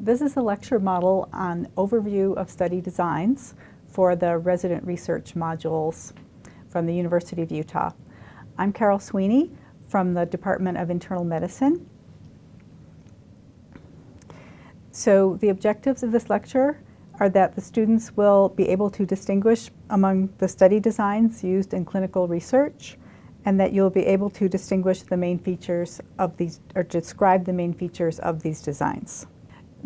This is a lecture model on overview of study designs for the resident research modules from the University of Utah. I'm Carol Sweeney from the Department of Internal Medicine. So the objectives of this lecture are that the students will be able to distinguish among the study designs used in clinical research, and that you'll be able to distinguish the main features of these, or describe the main features of these designs.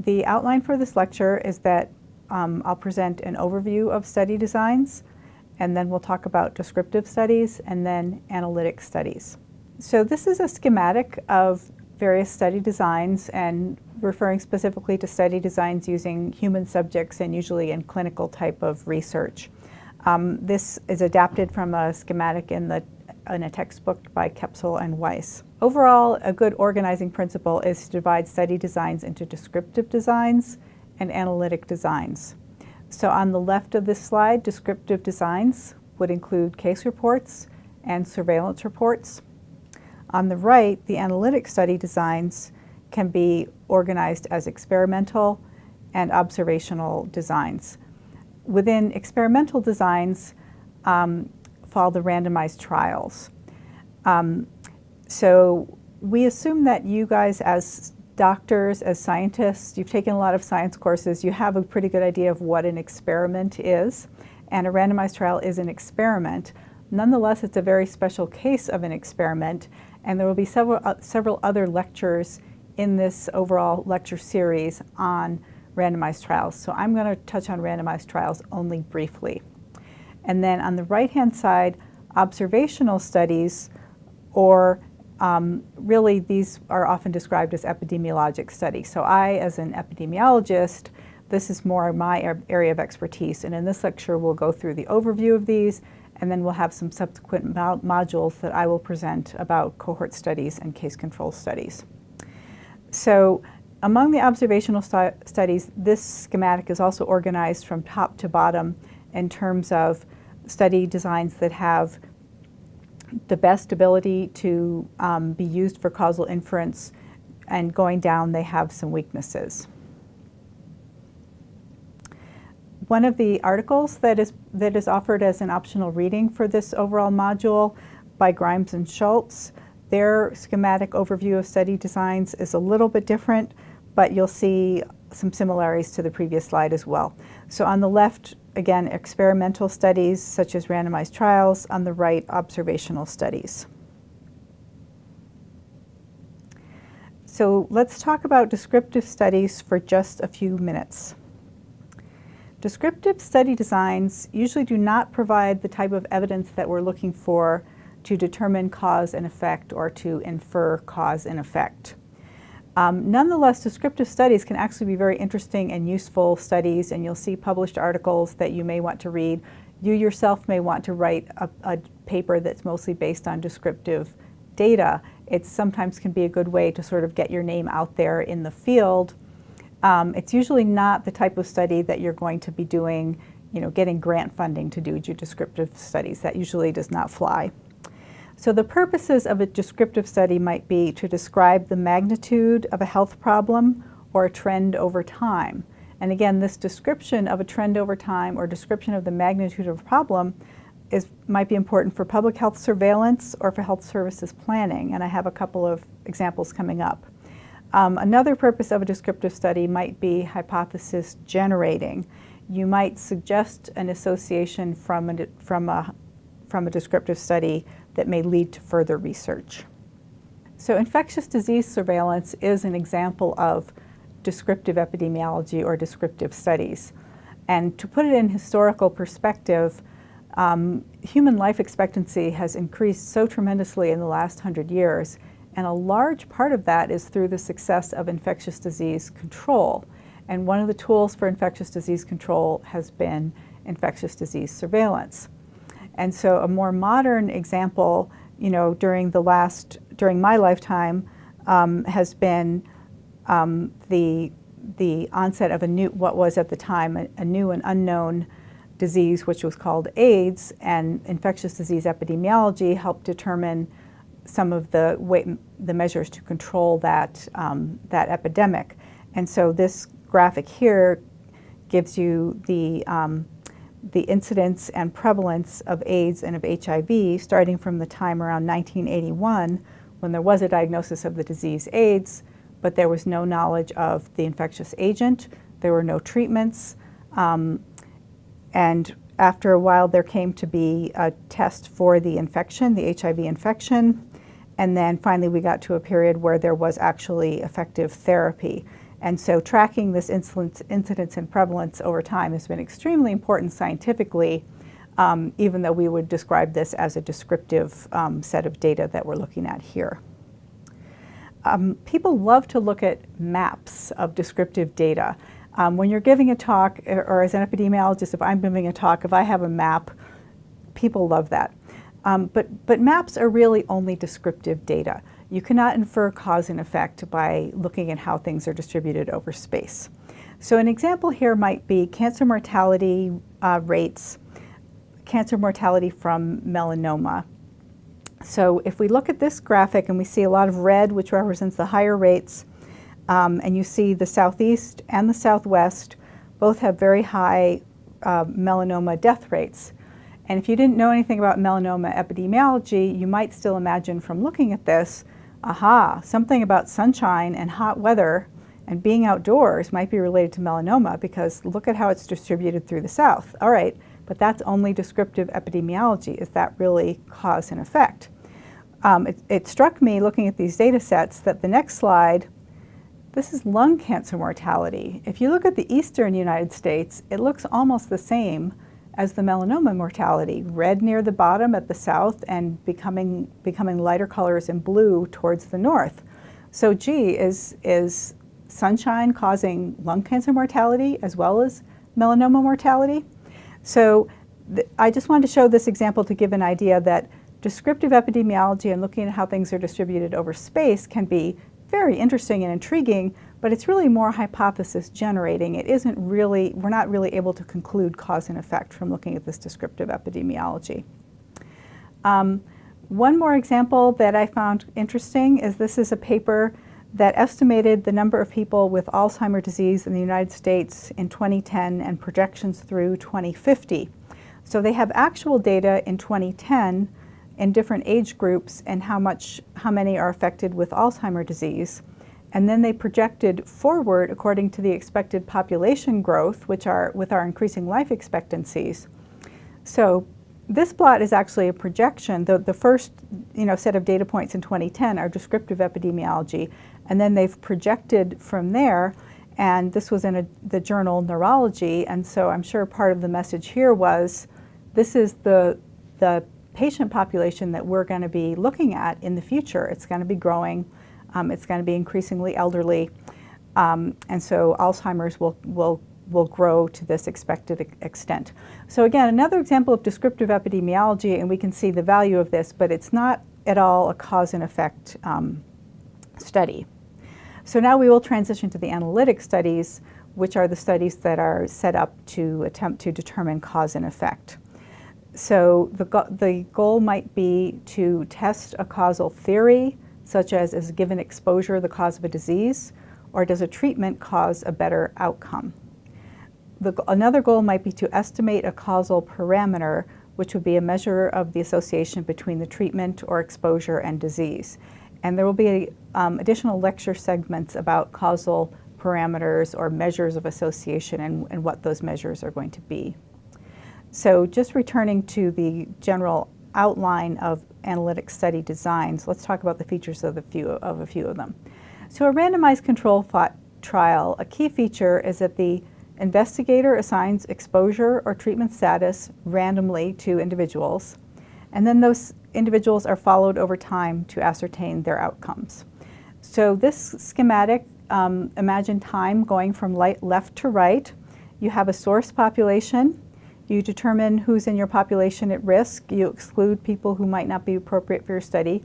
The outline for this lecture is that I'll present an overview of study designs, and then we'll talk about descriptive studies and then analytic studies. So this is a schematic of various study designs, and referring specifically to study designs using human subjects and usually in clinical type of research. This is adapted from a schematic in a textbook by Kepsel and Weiss. Overall, a good organizing principle is to divide study designs into descriptive designs and analytic designs. So on the left of this slide, descriptive designs would include case reports and surveillance reports. On the right, the analytic study designs can be organized as experimental and observational designs. Within experimental designs fall the randomized trials. So we assume that you guys as doctors, as scientists, you've taken a lot of science courses, you have a pretty good idea of what an experiment is, and a randomized trial is an experiment. Nonetheless, it's a very special case of an experiment, and there will be several other lectures in this overall lecture series on randomized trials. So I'm going to touch on randomized trials only briefly. And then on the right-hand side, observational studies, or really these are often described as epidemiologic studies. So I, as an epidemiologist, this is more my area of expertise. And in this lecture, we'll go through the overview of these, and then we'll have some subsequent modules that I will present about cohort studies and case-control studies. So among the observational studies, this schematic is also organized from top to bottom in terms of study designs that have the best ability to be used for causal inference, and going down they have some weaknesses. One of the articles that is offered as an optional reading for this overall module by Grimes and Schultz, their schematic overview of study designs is a little bit different, but you'll see some similarities to the previous slide as well. So on the left, again, experimental studies such as randomized trials. On the right, observational studies. So let's talk about descriptive studies for just a few minutes. Descriptive study designs usually do not provide the type of evidence that we're looking for to determine cause and effect or to infer cause and effect. Nonetheless, descriptive studies can actually be very interesting and useful studies, and you'll see published articles that you may want to read. You yourself may want to write a paper that's mostly based on descriptive data. It sometimes can be a good way to sort of get your name out there in the field. It's usually not the type of study that you're going to be doing, getting grant funding to do your descriptive studies. That usually does not fly. So the purposes of a descriptive study might be to describe the magnitude of a health problem or a trend over time. And again, this description of a trend over time or description of the magnitude of a problem might be important for public health surveillance or for health services planning. And I have a couple of examples coming up. Another purpose of a descriptive study might be hypothesis generating. You might suggest an association from a descriptive study that may lead to further research. So infectious disease surveillance is an example of descriptive epidemiology or descriptive studies. And to put it in historical perspective, human life expectancy has increased so tremendously in the last 100 years, and a large part of that is through the success of infectious disease control. And one of the tools for infectious disease control has been infectious disease surveillance. And so a more modern example, during my lifetime, has been the onset of what was at the time a new and unknown disease, which was called AIDS, and infectious disease epidemiology helped determine some of the measures to control that epidemic. And so this graphic here gives you the incidence and prevalence of AIDS and of HIV starting from the time around 1981 when there was a diagnosis of the disease AIDS, but there was no knowledge of the infectious agent, there were no treatments, and after a while there came to be a test for the infection, the HIV infection, and then finally we got to a period where there was actually effective therapy. And so tracking this incidence and prevalence over time has been extremely important scientifically, even though we would describe this as a descriptive set of data that we're looking at here. People love to look at maps of descriptive data. When you're giving a talk, or as an epidemiologist, if I'm giving a talk, if I have a map, people love that. But maps are really only descriptive data. You cannot infer cause and effect by looking at how things are distributed over space. So an example here might be cancer mortality rates, cancer mortality from melanoma. So if we look at this graphic and we see a lot of red, which represents the higher rates, and you see the southeast and the southwest both have very high melanoma death rates. And if you didn't know anything about melanoma epidemiology, you might still imagine from looking at this, aha, something about sunshine and hot weather and being outdoors might be related to melanoma because look at how it's distributed through the south. All right, but that's only descriptive epidemiology. Is that really cause and effect? It struck me looking at these data sets that the next slide, this is lung cancer mortality. If you look at the eastern United States, it looks almost the same as the melanoma mortality, red near the bottom at the south and becoming lighter colors in blue towards the north. So gee, is sunshine causing lung cancer mortality as well as melanoma mortality? So I just wanted to show this example to give an idea that descriptive epidemiology and looking at how things are distributed over space can be very interesting and intriguing, but it's really more hypothesis generating. It isn't really, we're not really able to conclude cause and effect from looking at this descriptive epidemiology. One more example that I found interesting is this is a paper that estimated the number of people with Alzheimer's disease in the United States in 2010 and projections through 2050. So they have actual data in 2010 in different age groups and how many are affected with Alzheimer's disease. And then they projected forward according to the expected population growth, which are with our increasing life expectancies. So this plot is actually a projection. The first set of data points in 2010 are descriptive epidemiology, and then they've projected from there, and this was in the journal Neurology, and so I'm sure part of the message here was this is the patient population that we're going to be looking at in the future. It's going to be growing. It's going to be increasingly elderly, and so Alzheimer's will grow to this expected extent. So again, another example of descriptive epidemiology, and we can see the value of this, but it's not at all a cause and effect study. So now we will transition to the analytic studies, which are the studies that are set up to attempt to determine cause and effect. So the goal might be to test a causal theory, such as is a given exposure the cause of a disease, or does a treatment cause a better outcome? Another goal might be to estimate a causal parameter, which would be a measure of the association between the treatment or exposure and disease. And there will be additional lecture segments about causal parameters or measures of association and what those measures are going to be. So just returning to the general outline of analytic study designs, let's talk about the features of a few of them. So a randomized control trial, a key feature is that the investigator assigns exposure or treatment status randomly to individuals, and then those individuals are followed over time to ascertain their outcomes. So this schematic, imagine time going from left to right. You have a source population. You determine who's in your population at risk. You exclude people who might not be appropriate for your study.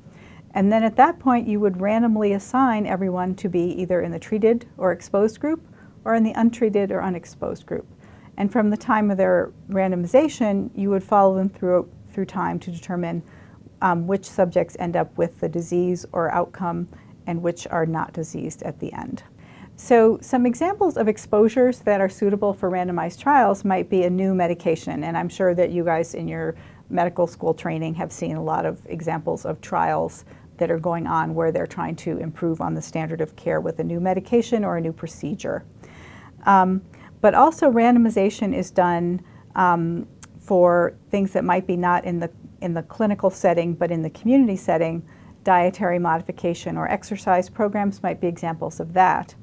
And then at that point, you would randomly assign everyone to be either in the treated or exposed group or in the untreated or unexposed group. And from the time of their randomization, you would follow them through time to determine which subjects end up with the disease or outcome and which are not diseased at the end. So some examples of exposures that are suitable for randomized trials might be a new medication, and I'm sure that you guys in your medical school training have seen a lot of examples of trials that are going on where they're trying to improve on the standard of care with a new medication or a new procedure. But also randomization is done for things that might be not in the clinical setting but in the community setting. Dietary modification or exercise programs might be examples of that.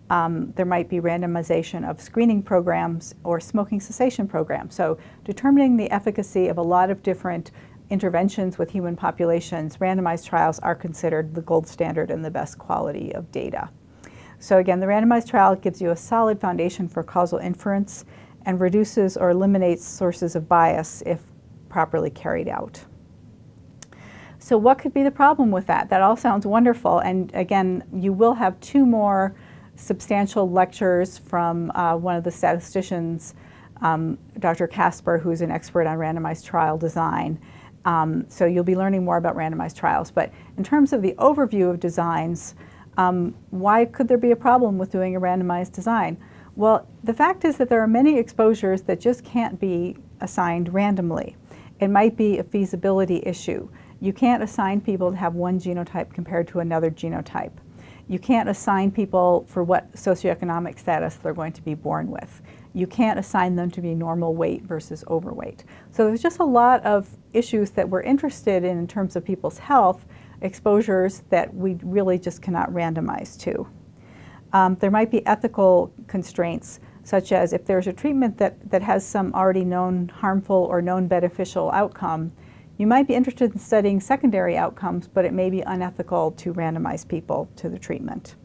There might be randomization of screening programs or smoking cessation programs. So determining the efficacy of a lot of different interventions with human populations, randomized trials are considered the gold standard and the best quality of data. So again, the randomized trial gives you a solid foundation for causal inference and reduces or eliminates sources of bias if properly carried out. So what could be the problem with that? That all sounds wonderful, and again, you will have 2 more substantial lectures from one of the statisticians, Dr. Casper, who's an expert on randomized trial design. So you'll be learning more about randomized trials. But in terms of the overview of designs, why could there be a problem with doing a randomized design? Well, the fact is that there are many exposures that just can't be assigned randomly. It might be a feasibility issue. You can't assign people to have one genotype compared to another genotype. You can't assign people for what socioeconomic status they're going to be born with. You can't assign them to be normal weight versus overweight. So there's just a lot of issues that we're interested in terms of people's health, exposures that we really just cannot randomize to. There might be ethical constraints, such as if there's a treatment that has some already known harmful or known beneficial outcome, you might be interested in studying secondary outcomes, but it may be unethical to randomize people to the treatment.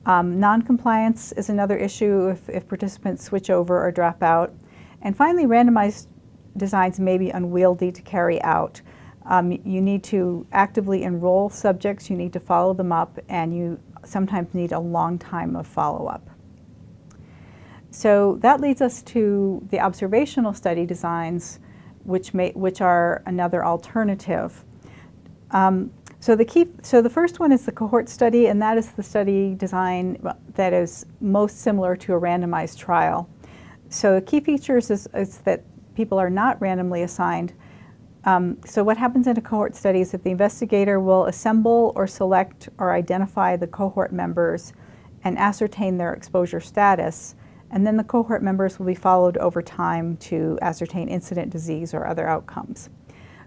Non-compliance is another issue if participants switch over or drop out. And finally, randomized designs may be unwieldy to carry out. You need to actively enroll subjects, you need to follow them up, and you sometimes need a long time of follow-up. So that leads us to the observational study designs, which are another alternative. So the first one is the Cohort Study, and that is the study design that is most similar to a randomized trial. So the key features is that people are not randomly assigned. So what happens in a cohort study is that the investigator will assemble or select or identify the cohort members and ascertain their exposure status. And then the cohort members will be followed over time to ascertain incident disease or other outcomes.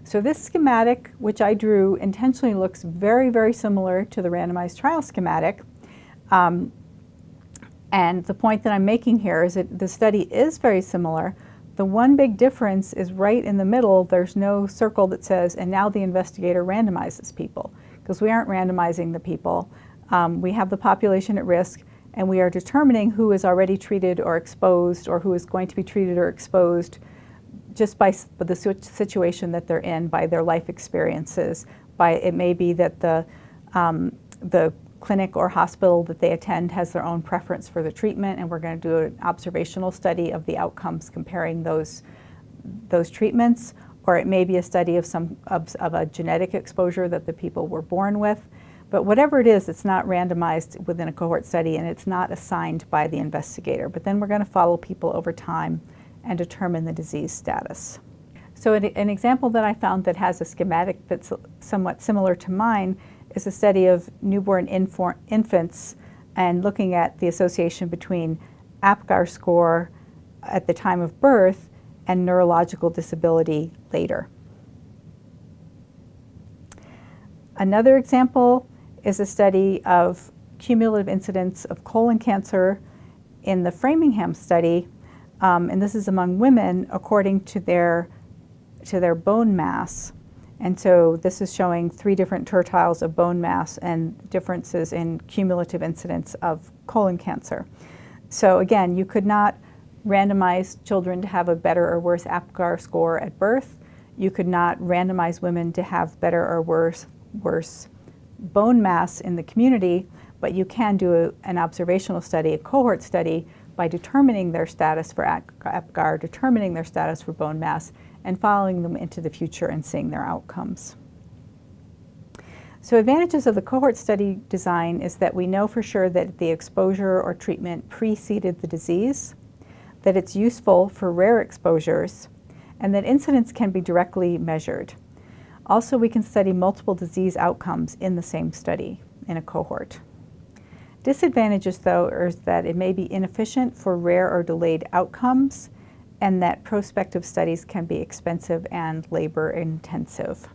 So this schematic, which I drew, intentionally looks very, very similar to the randomized trial schematic. And the point that I'm making here is that the study is very similar. The one big difference is right in the middle, there's no circle that says, and now the investigator randomizes people, because we aren't randomizing the people. We have the population at risk, and we are determining who is already treated or exposed or who is going to be treated or exposed just by the situation that they're in, by their life experiences. It may be that the clinic or hospital that they attend has their own preference for the treatment, and we're going to do an observational study of the outcomes comparing those treatments. Or it may be a study of a genetic exposure that the people were born with. But whatever it is, it's not randomized within a cohort study, and it's not assigned by the investigator. But then we're going to follow people over time and determine the disease status. So an example that I found that has a schematic that's somewhat similar to mine is a study of newborn infants and looking at the association between APGAR score at the time of birth and neurological disability later. Another example is a study of cumulative incidence of colon cancer in the Framingham study, and this is among women according to their bone mass. And so this is showing 3 different tertiles of bone mass and differences in cumulative incidence of colon cancer. So again, you could not randomize children to have a better or worse APGAR score at birth. You could not randomize women to have better or worse bone mass in the community, but you can do an observational study, a cohort study, by determining their status for APGAR, determining their status for bone mass, and following them into the future and seeing their outcomes. So advantages of the cohort study design is that we know for sure that the exposure or treatment preceded the disease, that it's useful for rare exposures, and that incidence can be directly measured. Also, we can study multiple disease outcomes in the same study in a cohort. Disadvantages, though, are that it may be inefficient for rare or delayed outcomes, and that prospective studies can be expensive and labor-intensive.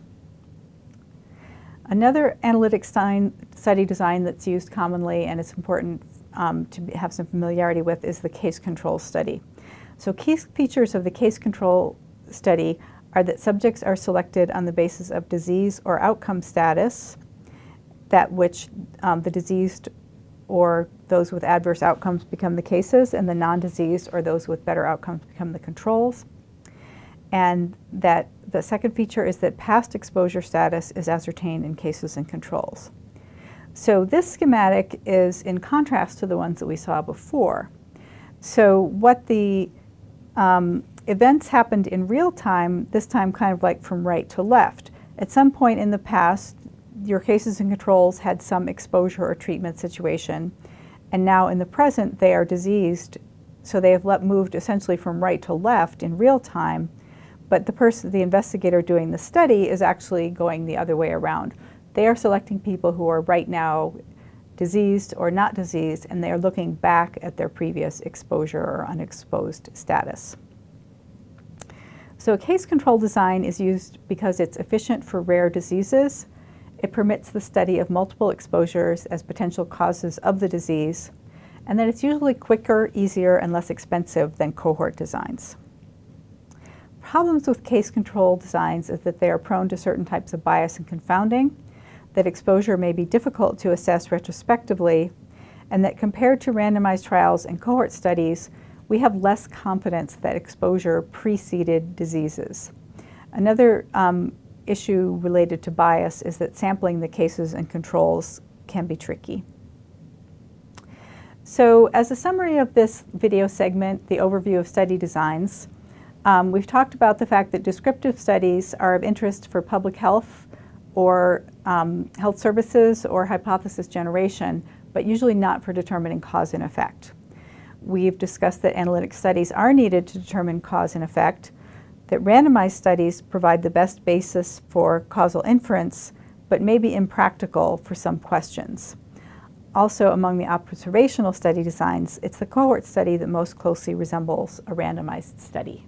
Another analytic study design that's used commonly, and it's important to have some familiarity with, is the CaseControl Study. So key features of the CaseControl Study are that subjects are selected on the basis of disease or outcome status, that which the diseased or those with adverse outcomes become the cases, and the non-diseased or those with better outcomes become the controls. And that the second feature is that past exposure status is ascertained in cases and controls. So this schematic is in contrast to the ones that we saw before. So what the events happened in real time, this time kind of like from right to left. At some point in the past, your cases and controls had some exposure or treatment situation, and now in the present they are diseased, so they have moved essentially from right to left in real time, but the investigator doing the study is actually going the other way around. They are selecting people who are right now diseased or not diseased, and they are looking back at their previous exposure or unexposed status. So a case control design is used because it's efficient for rare diseases. It permits the study of multiple exposures as potential causes of the disease, and that it's usually quicker, easier, and less expensive than cohort designs. Problems with case control designs is that they are prone to certain types of bias and confounding, that exposure may be difficult to assess retrospectively, and that compared to randomized trials and cohort studies, we have less confidence that exposure preceded diseases. Another issue related to bias is that sampling the cases and controls can be tricky. So as a summary of this video segment, the overview of study designs, we've talked about the fact that descriptive studies are of interest for public health or health services or hypothesis generation, but usually not for determining cause and effect. We've discussed that analytic studies are needed to determine cause and effect, that randomized studies provide the best basis for causal inference, but may be impractical for some questions. Also, among the observational study designs, it's the cohort study that most closely resembles a randomized study.